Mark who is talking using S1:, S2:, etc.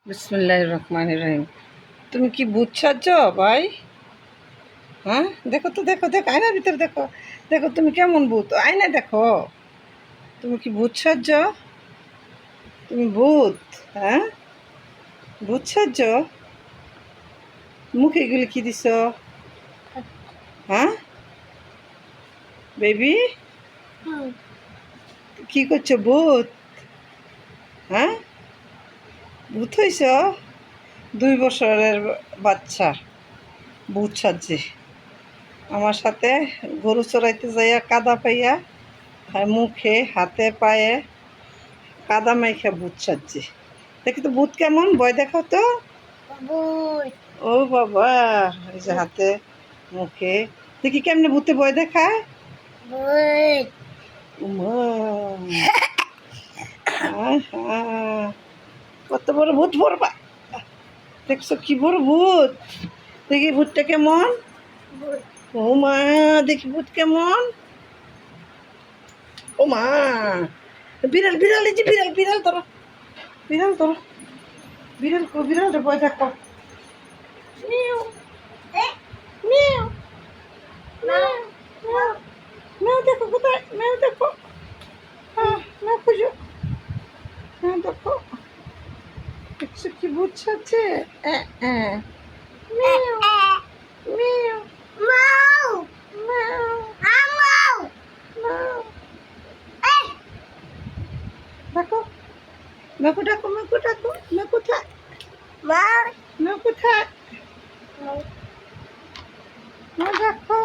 S1: বিসমিল্লাহির রহমানির রহিম। তুমি কি ভূত সাজছ ভাই? হ্যাঁ, দেখো তো, দেখো দেখো, আয়নার ভিতরে দেখো, দেখো তুমি কেমন ভূত, আয়না দেখো। তুমি কি ভূত সাজছ? তুমি ভূত? হ্যাঁ, ভূত সাজছ? মুখে এগুলি কি দিছ? হ্যাঁ বেবি, কি করছো? ভূত? হ্যাঁ, ভূত হইছ? 2 বছরের বাচ্চা ভূত সাজছে আমার সাথে। গরু চড়াইতে যাইয়া কাদা পাইয়া আর মুখে হাতে পায়ে কাদা মাইখা ভূত সাজছে। দেখি তো ভূত কেমন, ভয় দেখাও তো। ও বাবা, এই যে হাতে মুখে দেখি কেমনে ভূতে ভয় দেখায়। উমা, আহা, কত বড় ভূত পড়বা। দেখছো কি বড় ভূত? দেখি ভূতটা কেমন। ও মা, দেখি ভূত কেমন। ও মা, বিড়াল বিড়াল, এই যে বিড়াল, বিড়াল ধরো, বিড়াল ধরো, বিড়াল বিড়ালটা ভয় দেখো। মিউ মিউ মিউ মিউ, মিউ দেখো কোথায়, মিউ দেখো, মিউ খুঁজো, মিউ দেখো। দেখছো কি ভূত সাজছে। মিউ মিউ মিউ মিউ। দেখো, মেকু ডাকো, মেকু ডাকো, মেকু কোথায়, মেকু কোথায়, মেকু দেখো।